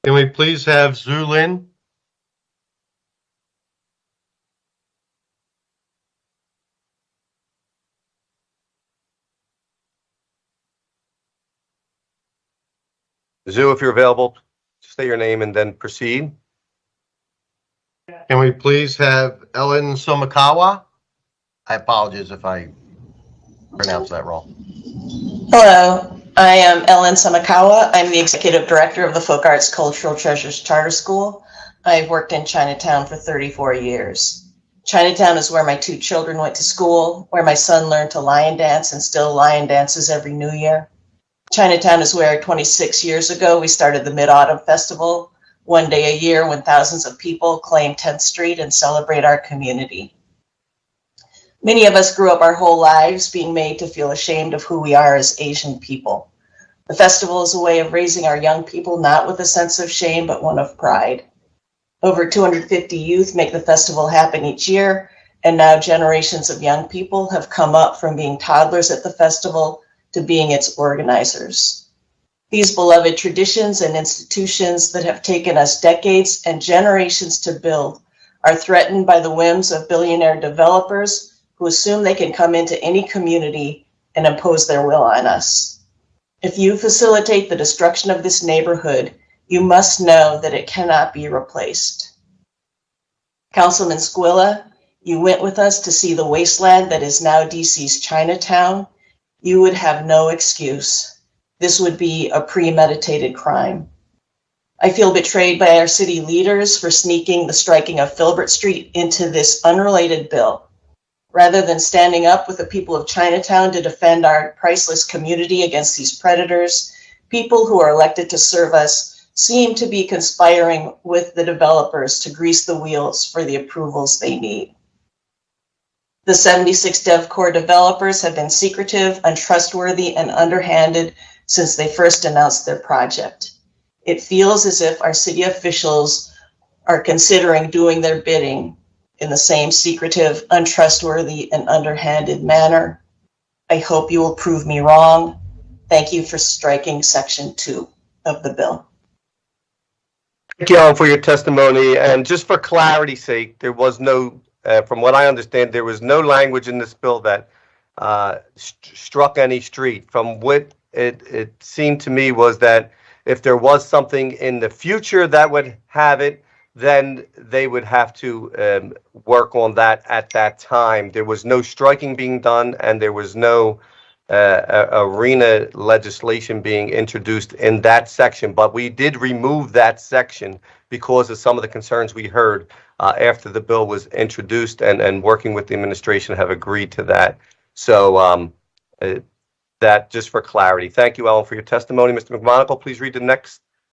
Can we please have Zhu Lin? Zhu, if you're available, state your name and then proceed. Can we please have Ellen Somekawa? I apologize if I pronounced that wrong. Hello, I am Ellen Somekawa. I'm the Executive Director of the Folk Arts Cultural Treasures Charter School. I've worked in Chinatown for 34 years. Chinatown is where my 2 children went to school, where my son learned to lion dance and still lion dances every New Year. Chinatown is where 26 years ago we started the Mid-Autumn Festival, one day a year when thousands of people claim 10th Street and celebrate our community. Many of us grew up our whole lives being made to feel ashamed of who we are as Asian people. The festival is a way of raising our young people not with a sense of shame, but one of pride. Over 250 youth make the festival happen each year, and now generations of young people have come up from being toddlers at the festival to being its organizers. These beloved traditions and institutions that have taken us decades and generations to build are threatened by the whims of billionaire developers who assume they can come into any community and impose their will on us. If you facilitate the destruction of this neighborhood, you must know that it cannot be replaced. Councilman Squilla, you went with us to see the wasteland that is now DC's Chinatown. You would have no excuse. This would be a premeditated crime. I feel betrayed by our city leaders for sneaking the striking of Filbert Street into this unrelated bill. Rather than standing up with the people of Chinatown to defend our priceless community against these predators, people who are elected to serve us seem to be conspiring with the developers to grease the wheels for the approvals they need. The 76 DevCore developers have been secretive, untrustworthy, and underhanded since they first announced their project. It feels as if our city officials are considering doing their bidding in the same secretive, untrustworthy, and underhanded manner. I hope you will prove me wrong. Thank you for striking Section 2 of the bill. Thank you, Ellen, for your testimony. And just for clarity's sake, there was no, from what I understand, there was no language in this bill that struck any street. From what it seemed to me was that if there was something in the future that would have it, then they would have to work on that at that time. There was no striking being done, and there was no arena legislation being introduced in that section. But we did remove that section because of some of the concerns we heard after the bill was introduced, and working with the administration have agreed to that. So that just for clarity. Thank you, Ellen, for your testimony. Mr. McMonagle, please read the next